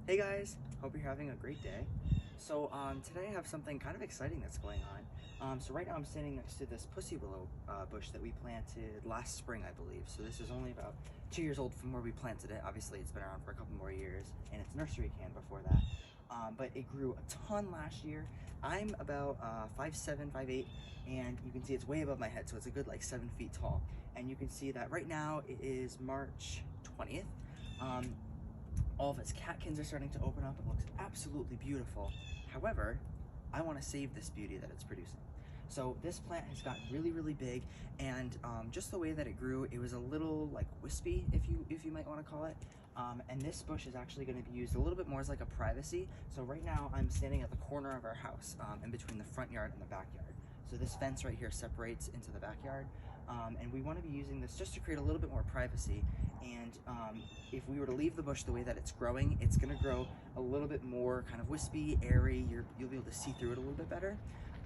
Hey guys, hope you're having a great day. So today I have something kind of exciting that's going on. So right now I'm standing next to this Pussy Willow bush that we planted last spring, I believe. So this is only about 2 years old from where we planted it. Obviously it's been around for a couple more years, and it's nursery can before that. But it grew a ton last year. I'm about 5'7", 5'8", and you can see it's way above my head, so it's a good like 7 feet tall. And you can see that right now it is March 20th. All of its catkins are starting to open up. It looks absolutely beautiful. However, I want to save this beauty that it's producing. So this plant has gotten really, really big, and just the way that it grew, it was a little like wispy, if you might want to call it. And this bush is actually going to be used a little bit more as like a privacy. So right now I'm standing at the corner of our house, in between the front yard and the backyard. So this fence right here separates into the backyard, and we want to be using this just to create a little bit more privacy. And if we were to leave the bush the way that it's growing, it's going to grow a little bit more kind of wispy, airy. You'll be able to see through it a little bit better.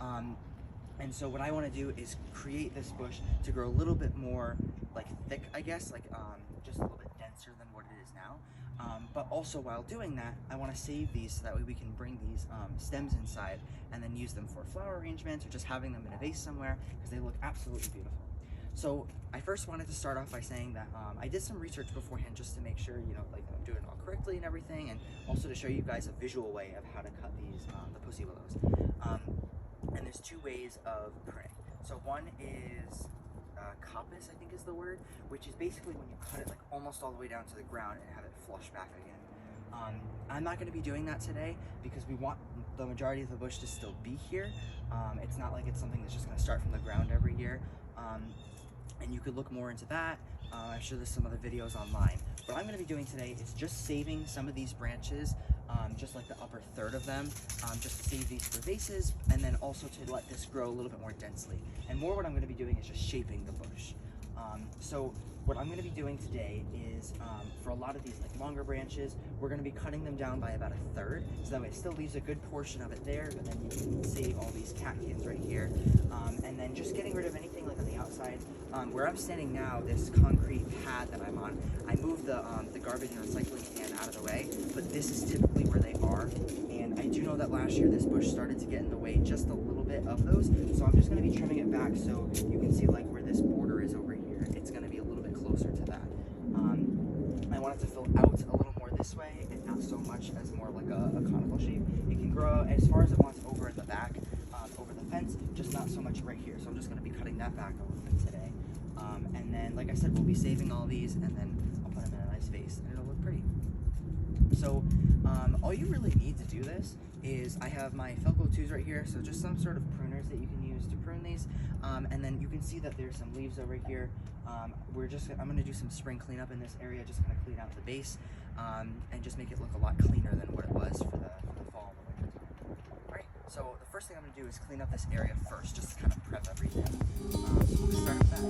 And so what I want to do is create this bush to grow a little bit more like thick, I guess, like just a little bit denser than what it is now. But also while doing that, I want to save these so that way we can bring these stems inside and then use them for flower arrangements or just having them in a vase somewhere, because they look absolutely beautiful. So I first wanted to start off by saying that I did some research beforehand just to make sure, like I'm doing it all correctly and everything, and also to show you guys a visual way of how to cut these, the Pussy Willows. And there's two ways of pruning. So one is coppice, I think is the word, which is basically when you cut it like almost all the way down to the ground and have it flush back again. I'm not going to be doing that today because we want the majority of the bush to still be here. It's not like it's something that's just going to start from the ground every year. And you could look more into that. I'm sure there's some other videos online. What I'm going to be doing today is just saving some of these branches, just like the upper third of them, just to save these for vases, and then also to let this grow a little bit more densely. And more what I'm going to be doing is just shaping the bush. So what I'm going to be doing today is, for a lot of these like longer branches, we're going to be cutting them down by about a third, so that way it still leaves a good portion of it there, but then you can save all these catkins right here. And then just getting rid of anything like on the outside. Where I'm standing now, this concrete pad that I'm on, I moved the garbage and recycling can out of the way, but this is typically where they are. And I do know that last year this bush started to get in the way just a little bit of those, so I'm just going to be trimming it back so you can see like where this border is over here. It's going to be a little bit closer to that. I want it to fill out a little more this way and not so much as more like a conical shape. It can grow as far as it wants over at the back, over the fence, just not so much right here. So I'm just going to be cutting that back a little bit today. And then, like I said, we'll be saving all these, and then I'll put them in a nice vase, and it'll look pretty. So all you really need to do this is I have my Felco 2s right here, so just some sort of pruners that you can use to prune these. And then you can see that there's some leaves over here. I'm going to do some spring cleanup in this area, just kind of clean out the base, and just make it look a lot cleaner than what it was for the fall and the winter time. Alright, so the first thing I'm going to do is clean up this area first, just to kind of prep everything. So we'll start with that.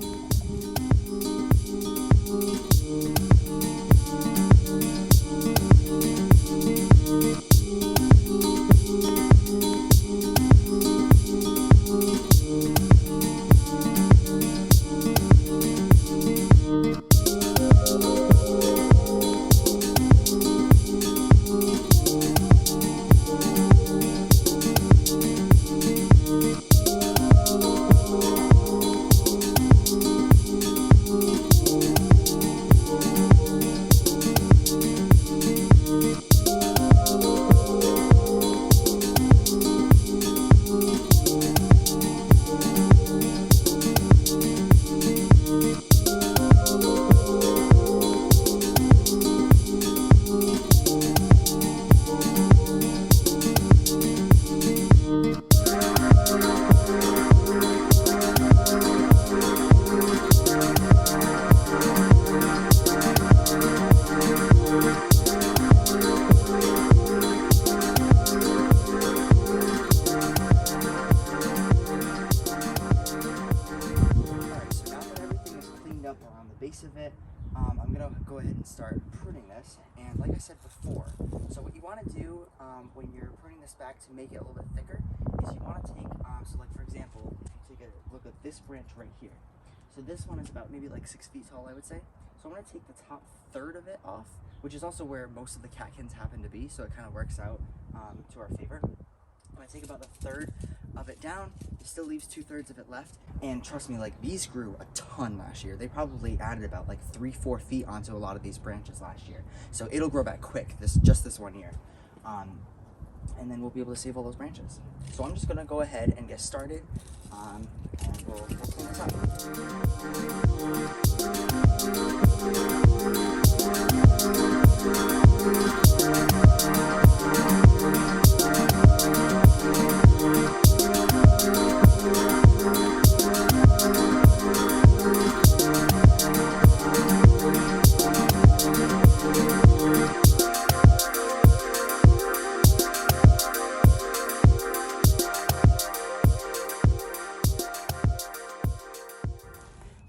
Base of it, I'm gonna go ahead and start pruning this. And like I said before, so what you want to do when you're pruning this back to make it a little bit thicker is you want to take, so like for example, if you take a look at this branch right here. So this one is about maybe like 6 feet tall, I would say. So I'm gonna take the top third of it off, which is also where most of the catkins happen to be, so it kind of works out to our favor. I'm gonna take about the third of it down. It still leaves 2/3 of it left. And trust me, like, these grew a ton last year. They probably added about like 3-4 feet onto a lot of these branches last year. So it'll grow back quick, just this 1 year. And then we'll be able to save all those branches. So I'm just gonna go ahead and get started, and we'll clean this up.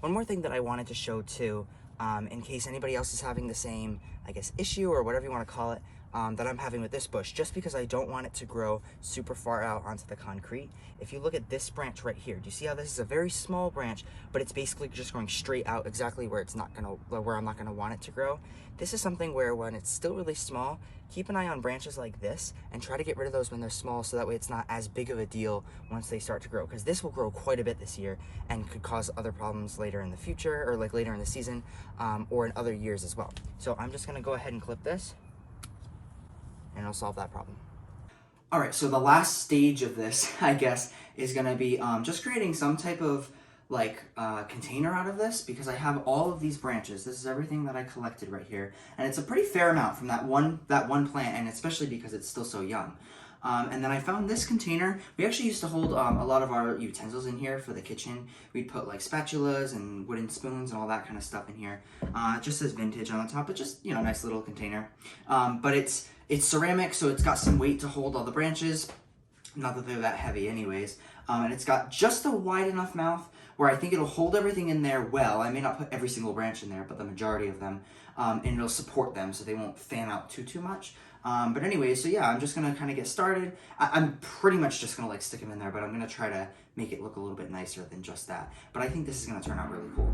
One more thing that I wanted to show too, in case anybody else is having the same, I guess, issue or whatever you want to call it, that I'm having with this bush, just because I don't want it to grow super far out onto the concrete. If you look at this branch right here, do you see how this is a very small branch, but it's basically just going straight out exactly where I'm not gonna want it to grow? This is something where when it's still really small, keep an eye on branches like this and try to get rid of those when they're small, so that way it's not as big of a deal once they start to grow, because this will grow quite a bit this year and could cause other problems later in the future, or like later in the season, or in other years as well. So I'm just gonna go ahead and clip this, and it'll solve that problem. All right, so the last stage of this, I guess, is gonna be just creating some type of container out of this, because I have all of these branches. This is everything that I collected right here, and it's a pretty fair amount from that one plant, and especially because it's still so young. And then I found this container. We actually used to hold a lot of our utensils in here for the kitchen. We'd put like spatulas and wooden spoons and all that kind of stuff in here. It just says vintage on the top, but just, you know, nice little container. But it's ceramic, so it's got some weight to hold all the branches. Not that they're that heavy anyways. And it's got just a wide enough mouth where I think it'll hold everything in there well. I may not put every single branch in there, but the majority of them. And it'll support them so they won't fan out too much. But anyway, so yeah, I'm just gonna kind of get started. I'm pretty much just gonna like stick them in there, but I'm gonna try to make it look a little bit nicer than just that. But I think this is gonna turn out really cool.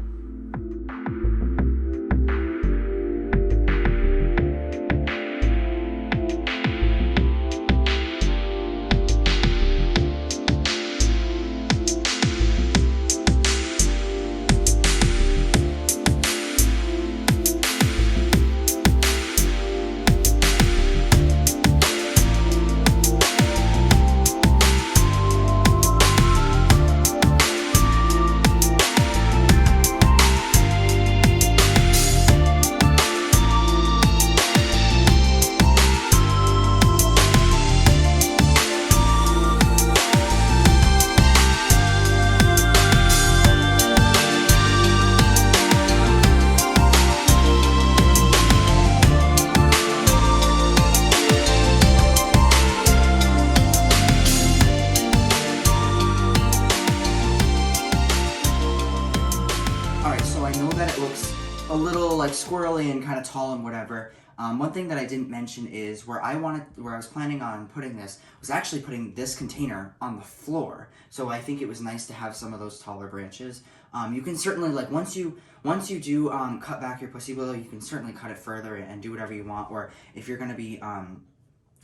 A little like squirrely and kind of tall and whatever. One thing that I didn't mention is where I was planning on putting this was actually putting this container on the floor. So I think it was nice to have some of those taller branches. You can certainly, like, once you do cut back your Pussy Willow, you can certainly cut it further and do whatever you want. Or if you're going to be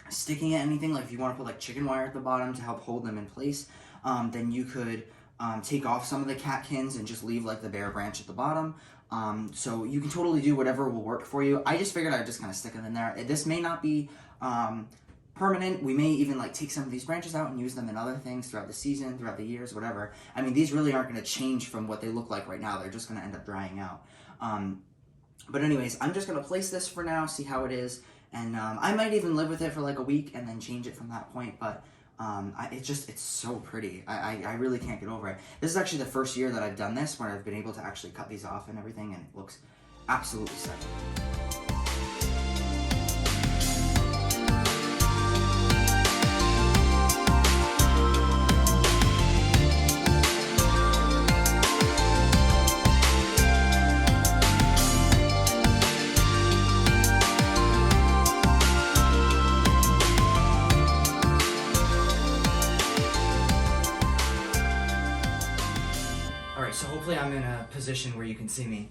sticking at anything, like if you want to put like chicken wire at the bottom to help hold them in place, then you could take off some of the catkins and just leave like the bare branch at the bottom. So you can totally do whatever will work for you. I just figured I'd just kind of stick them in there. This may not be permanent. We may even like take some of these branches out and use them in other things throughout the season, throughout the years, whatever. I mean, these really aren't going to change from what they look like right now. They're just going to end up drying out. But anyways, I'm just going to place this for now, see how it is. And I might even live with it for like a week and then change it from that point. But it's so pretty. I really can't get over it. This is actually the first year that I've done this where I've been able to actually cut these off and everything, and it looks absolutely stunning. So hopefully I'm in a position where you can see me.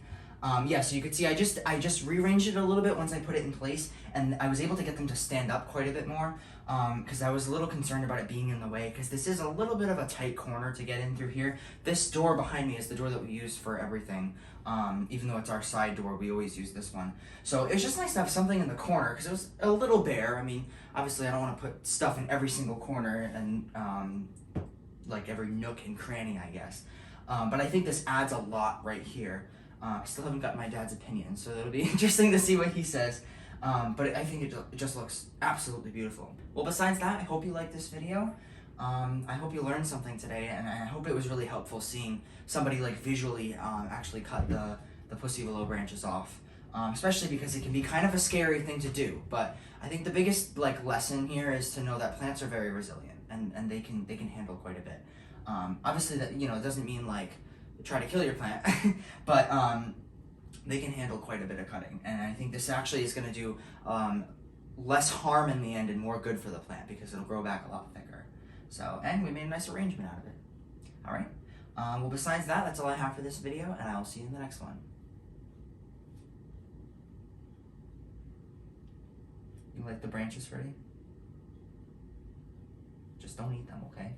Yeah, so you could see I just rearranged it a little bit once I put it in place, and I was able to get them to stand up quite a bit more, because I was a little concerned about it being in the way, because this is a little bit of a tight corner to get in through here. This door behind me is the door that we use for everything. Even though it's our side door, we always use this one. So it's just nice to have something in the corner, because it was a little bare. I mean, obviously I don't want to put stuff in every single corner and like every nook and cranny, I guess. But I think this adds a lot right here. I still haven't got my dad's opinion, so it'll be interesting to see what he says. But I think it just looks absolutely beautiful. Well, besides that, I hope you liked this video. I hope you learned something today, and I hope it was really helpful seeing somebody like visually actually cut the Pussy Willow branches off. Especially because it can be kind of a scary thing to do. But I think the biggest like lesson here is to know that plants are very resilient, and they can handle quite a bit. Obviously, that it doesn't mean like try to kill your plant, but they can handle quite a bit of cutting, and I think this actually is going to do less harm in the end and more good for the plant because it'll grow back a lot thicker. So, and we made a nice arrangement out of it. All right. Well, besides that, that's all I have for this video, and I will see you in the next one. You like the branches, Freddie? Just don't eat them, okay?